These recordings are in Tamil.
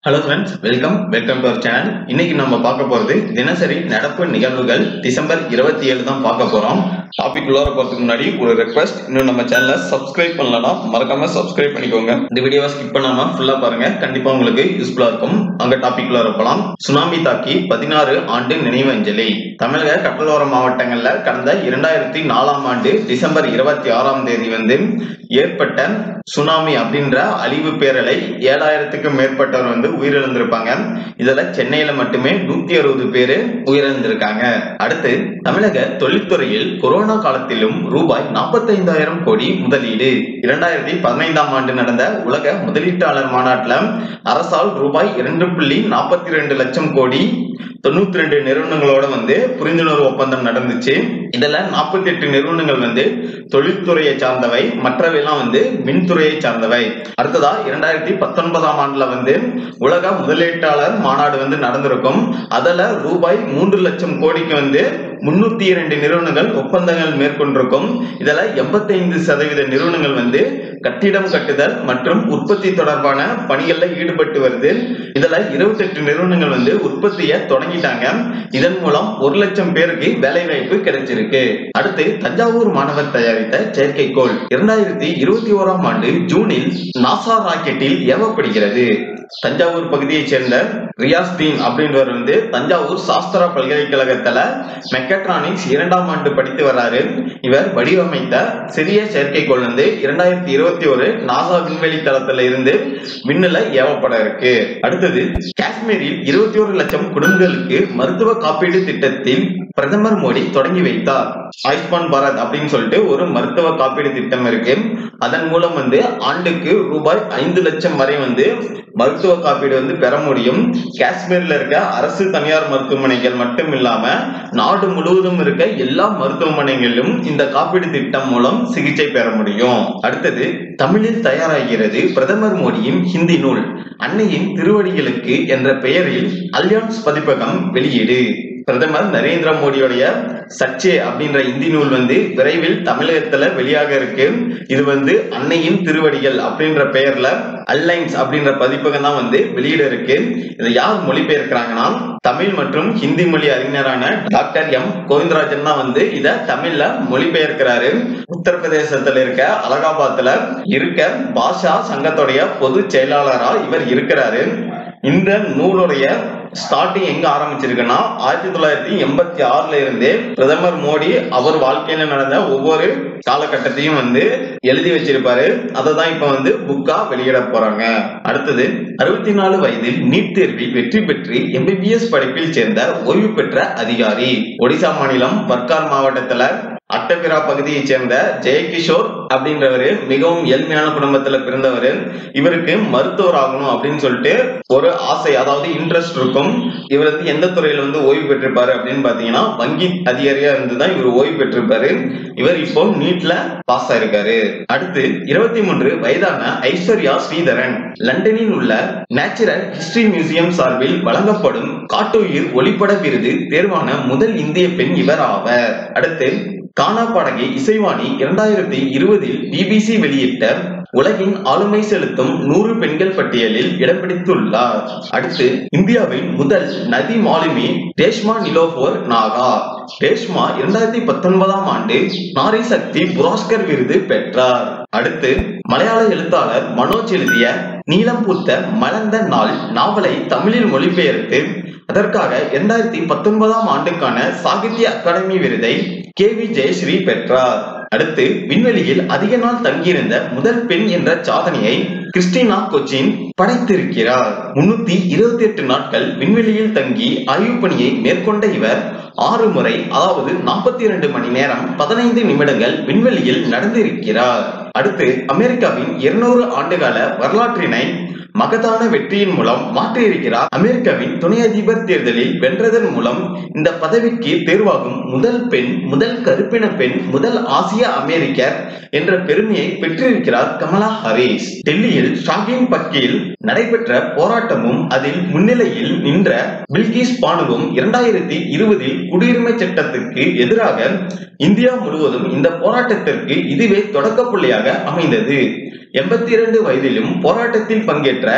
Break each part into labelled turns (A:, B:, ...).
A: Hello friends, welcome to our channel. இன்னைக்கு நம்ம பார்க்க போறது தினசரி நடப்பு நிகழ்வுகள் டிசம்பர் 27 தான் பார்க்க போறோம். டாபிக் உள்ளார போறதுக்கு முன்னாடி ஒரு ரெக்வெஸ்ட், இன்னும் நம்ம சேனலை சப்ஸ்கிரைப் பண்ணலனா மறக்காம சப்ஸ்கிரைப் பண்ணிக்கோங்க. இந்த வீடியோவை ஸ்கிப் பண்ணாம ஃபுல்லா பாருங்க, கண்டிப்பா உங்களுக்கு யூஸ்ஃபுல்லா இருக்கும். அங்க டாபிக் உள்ளார போலாம். சுனாமி தாக்கி 16 ஆண்டு நினைவு அஞ்சலி. தமிழக கடலோர மாவட்டங்கள்ல கடந்த 2004ஆம் ஆண்டு டிசம்பர் 26ஆம் தேதி ஏற்பட்ட சுனாமி அப்படின்ற அழிவு பேரலை 7000க்கும் மேற்பட்டவர் உயிரிழந்திருப்பாங்க. இதுல சென்னையில மட்டுமே 160 பேரு உயிரிழந்திருக்காங்க. அடுத்து, தமிழக தொழில்துறையில் கொரோனா காலத்திலும் ரூபாய் 45,000 கோடி முதலீடு. 2015ஆம் ஆண்டு நடந்த உலக முதலீட்டாளர் மாநாட்டில் அரசால் ரூபாய் 2.42 லட்சம் கோடி 92 நிறுவனங்களோட புரிந்துணர்வு ஒப்பந்தம் நடந்துச்சு. இதுல 48 நிறுவனங்கள் தொழில்துறையை சார்ந்தவை, மற்றவையெல்லாம் மின்துறையை சார்ந்தவை. அடுத்ததா 2019ஆம் ஆண்டுல உலக முதலீட்டாளர் மாநாடு நடந்திருக்கும். அதுல ரூபாய் 3 லட்சம் கோடிக்கு 302 நிறுவனங்கள் ஒப்பந்தங்கள் மேற்கொண்டிருக்கும். இதுல 85% நிறுவனங்கள் கட்டிடம் கட்டுதல் மற்றும் உற்பத்தி தொடர்பான பணிகள்ல ஈடுபட்டு வருது. இதுல 28 நிறுவனங்கள் உற்பத்தியை தொடங்கிட்டாங்க. இதன் மூலம் 1 லட்சம் பேருக்கு வேலை வாய்ப்பு கிடைச்சிருக்கு. அடுத்து, தஞ்சாவூர் மாணவர் தயாரித்த செயற்கைக்கோள் 2021ஆம் ஆண்டு ஜூனில் நாசா ராக்கெட்டில் ஏவப்படுகிறது. தஞ்சாவூர் பகுதியைச் சேர்ந்த ரியாஸ்தீன் அப்படின்றவர் தஞ்சாவூர் சாஸ்திரா பல்கலைக்கழகத்துல மெக்கட்ரானிக்ஸ் 2ஆம் ஆண்டு படித்து வர்றாரு. இவர் வடிவமைத்த சிறிய செயற்கைக்கோள் 2021 நாசா விண்வெளி தளத்துல இருந்து விண்ணுல ஏவப்பட இருக்கு. அடுத்தது, காஷ்மீரில் 21 லட்சம் குடும்பங்களுக்கு மருத்துவ காப்பீடு திட்டத்தில் பிரதமர் மோடி தொடங்கி வைத்தார். ஆயுஷ்மான் பாரத் அப்படின்னு சொல்லிட்டு ஒரு மருத்துவ காப்பீடு திட்டம் இருக்கு. அதன் மூலம் ஆண்டுக்கு ரூபாய் 5 லட்சம் வரை மருத்துவ காப்பீடு பெற முடியும். காஷ்மீர்ல இருக்க அரசு தனியார் மருத்துவமனைகள் மட்டும் இல்லாம நாடு முழுவதும் இருக்க எல்லா மருத்துவமனைகளிலும் இந்த காப்பீடு திட்டம் மூலம் சிகிச்சை பெற முடியும். அடுத்தது, தமிழில் தயாராகிறது பிரதமர் மோடியின் ஹிந்தி நூல் அன்னையின் திருவடிகளுக்கு என்ற பெயரில் அல்யான்ஸ் பதிப்பகம் வெளியீடு. பிரதமர் நரேந்திர மோடியோடைய சர்ச்சே அப்படின்ற இந்தி நூல் விரைவில் தமிழகத்துல வெளியாக இருக்கு. இது அன்னையின் திருவடிகள் அப்படின்ற பெயர்ல அல்லைன்ஸ் அப்படின்ற பதிப்பகம் தான் வெளியிட இருக்கு. இதை யார் மொழிபெயர்க்கிறாங்கன்னா, தமிழ் மற்றும் ஹிந்தி மொழி அறிஞரான டாக்டர் எம் கோவிந்தராஜன் தான் இத தமிழ்ல மொழிபெயர்க்கிறாரு. உத்தரப்பிரதேசத்துல இருக்க அலகாபாத்ல இருக்க பாஷா சங்கத்துடைய பொது செயலாளரா இவர் இருக்கிறாரு. இந்த நூலுடைய ஸ்டார்டிங் எங்க ஆரம்பிச்சிருக்குன்னா 1986ல இருந்தே பிரதமர் மோடி அவர் வாழ்க்கையில நடந்த ஒவ்வொரு காலகட்டத்தையும் எழுதி வச்சிருப்பாரு. அததான் இப்ப புக்கா வெளியிட போறாங்க. அடுத்தது, 64 வயதில் நீட் தேர்வில் வெற்றி பெற்று MBBS படிப்பில் சேர்ந்த ஓய்வு பெற்ற அதிகாரி. ஒடிசா மாநிலம் பர்கார் மாவட்டத்துல அட்டபிரா பகுதியை சேர்ந்த ஜெயகிஷோர் அப்படின்றவரு மிகவும் ஏழ்மையான குடும்பத்துல பிறந்தவர். இவருக்கு மருத்துவர் ஆகணும் அப்படின்னு சொல்லிட்டு ஒரு ஆசை, அதாவது இன்ட்ரெஸ்ட் இருக்கும். இவர் எந்த துறையில ஓய்வு பெற்றிருப்பாரு அப்படின்னு பாத்தீங்கன்னா, வங்கி அதிகாரியா இருந்துதான் இவர் ஓய்வு பெற்றிருப்பாரு. இவர் இப்போ நீட்ல பாஸ் ஆயிருக்காரு. அடுத்து, 23 வயதான ஐஸ்வர்யா ஸ்ரீதரன் லண்டனில் உள்ள நேச்சுரல் ஹிஸ்டரி மியூசியம் சார்பில் வழங்கப்படும் காட்டுயிர் ஒளிப்பட விருது தேர்வான முதல் இந்திய பெண் இவர் ஆவர். அடுத்து, கானா பாடகி இசைவாணி 2020இல் BBC வெளியிட்ட உலகின் ஆளுமை செலுத்தும் 100 பெண்கள் பட்டியலில் இடம் பிடித்துள்ளார். அடுத்து, இந்தியாவின் முதல் நதி மாலுமி ரேஷ்மா நிலோஃபர் நாகா. ரேஷ்மா 2019ஆம் ஆண்டு நாரி சக்தி புரஸ்கர் விருது பெற்றார். அடுத்து, மலையாள எழுத்தாளர் மனோஜ் எழுதிய நீலம் பூத்த மலர்ந்த நாள் நாவலை தமிழில் மொழிபெயர்த்து அதற்காக 2019ஆம் ஆண்டுக்கான சாகித்ய அகாடமி விருதை KV ஜெயஸ்ரீ பெற்றார். அடுத்து, விண்வெளியில் அதிக நாள் தங்கியிருந்த முதல் பெண் என்ற சாதனையை கிறிஸ்டினா கொச்சின் படைத்திருக்கிறார். 328 நாட்கள் விண்வெளியில் தங்கி ஆய்வு பணியை மேற்கொண்ட இவர் 6 முறை, அதாவது 42 மணி நேரம் 15 நிமிடங்கள் விண்வெளியில் நடந்திருக்கிறார். அடுத்து, அமெரிக்காவின் 200 ஆண்டுகால வரலாற்றினை மகத்தான வெற்றியின் மூலம் மாற்றியிருக்கிறார். அமெரிக்காவின் துணை அதிபர் தேர்தலில் வென்றதன் மூலம் இந்த பதவிக்கு தேர்வாகும் முதல் பெண், முதல் கருப்பின பெண், முதல் ஆசிய அமெரிக்கர் என்ற பெருமையை பெற்றிருக்கிறார் கமலா ஹாரிஸ். டெல்லியில் ஷாஹீன் பக்கில் நடைபெற்ற போராட்டமும் அதில் முன்னிலையில் நின்ற பில்கிஸ் பானுவும் 2020இல் குடியுரிமை சட்டத்துக்கு எதிராக இந்தியா முழுவதும் இந்த போராட்டத்திற்கு இதுவே தொடக்க புள்ளியாக அமைந்தது. 82 வயதிலும் போராட்டத்தில் பங்கேற்ற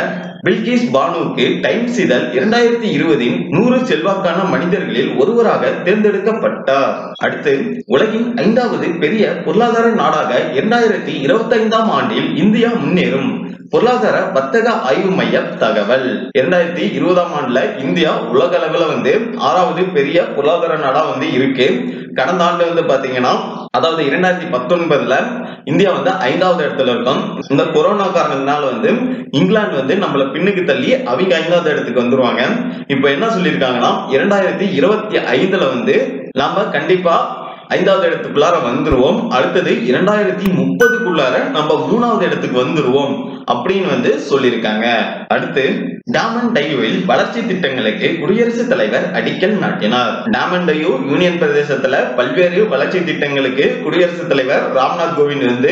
A: பில்கிஸ் பானுவுக்கு டைம்ஸ் இதழ் 2020 100 செல்வாக்கான மனிதர்களில் ஒருவராக தேர்ந்தெடுக்கப்பட்டார். அடுத்து, உலகின் 5வது பெரிய பொருளாதார நாடாக 2025ஆம் ஆண்டில் இந்தியா முன்னேறும். பொருளாதார வர்த்தக ஆய்வு மைய தகவல். 2020ஆம் ஆண்டுல இந்தியா உலக அளவுல 6வது பெரிய பொருளாதார நாடா இருக்கு. கடந்த ஆண்டு பாத்தீங்கன்னா, அதாவது 2019ல இந்தியா 5வது இடத்துல இருக்கும். இந்த கொரோனா காரணத்தினால இங்கிலாந்து நம்மள பின்னுக்கு தள்ளி அவங்க 5வது இடத்துக்கு வந்துருவாங்க. இப்ப என்ன சொல்லிருக்காங்கன்னா, 2025ல நாம கண்டிப்பா 5வது இடத்துக்குள்ளார வந்துருவோம். அடுத்தது 2030க்குள்ளார நம்ம 3வது இடத்துக்கு வந்துருவோம் அப்படின்னு சொல்லியிருக்காங்க. அடுத்து, டாமன் டையூவில் வளர்ச்சி திட்டங்களுக்கு குடியரசுத் தலைவர் அடிக்கல் நாட்டினார். டாமன் டையூ யூனியன் பிரதேசத்துல பல்வேறு வளர்ச்சி திட்டங்களுக்கு குடியரசுத் தலைவர் ராம்நாத் கோவிந்த்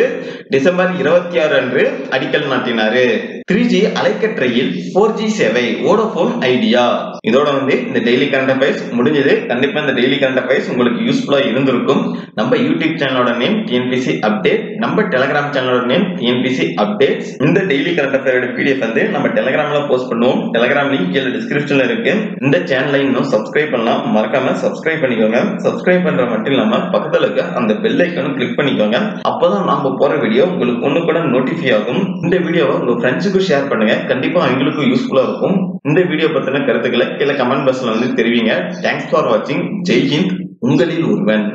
A: டிசம்பர் 26 அன்று அடிக்கல் நாட்டினாரு. 3G அலைக்கற்றையில் 4G சேவை வோடபோன் ஐடியா. இதோட இந்த டெய்லி கரண்ட் அஃபேர்ஸ் முடிஞ்சது. கண்டிப்பா இந்த டெய்லி கரண்ட் அஃபேர்ஸ் உங்களுக்கு யூஸ்ஃபுல்லா இருந்திருக்கும். நம்ம யூடியூப் சேனலோட நேம் TNPC அப்டேட், நம்ம டெலிகிராம் சேனலோட நேம் TNPC அப்டேட்ஸ். இந்த டெய்லி கரண்ட் அஃபேரோட PDF நம்ம டெலிகிராம்ல போஸ்ட் பண்ணுவோம். டெலிகிராம் லிங்க் கீழே டிஸ்கிரிப்ஷன்ல இருக்கு. இந்த சேனலை இன்னும் சப்ஸ்கிரைப் பண்ணலாம், மறக்காம சப்ஸ்கிரைப் பண்ணிக்கோங்க. சப்ஸ்கிரைப் பண்ற மட்டும் இல்லாம பக்கத்துல இருக்க அந்த பெல் ஐகானும் கிளிக் பண்ணிக்கோங்க. அப்பதான் நாம போற வீடியோ உங்களுக்கு ஒண்ணு கூட நோட்டிஃபை ஆகும். இந்த வீடியோவை உங்க ஃப்ரெண்ட்ஸுக்கு ஷேர் பண்ணுங்க. கண்டிப்பா அவங்களுக்கும் யூஸ்ஃபுல்லா இருக்கும். இந்த வீடியோ பத்தின கருத்துக்களை கீழே கமெண்ட் பாக்ஸ்ல தெரிவிங்க. தேங்க்ஸ் ஃபார் வாட்சிங். ஜெய் ஹிந்த். உங்களில் ஒருவன்.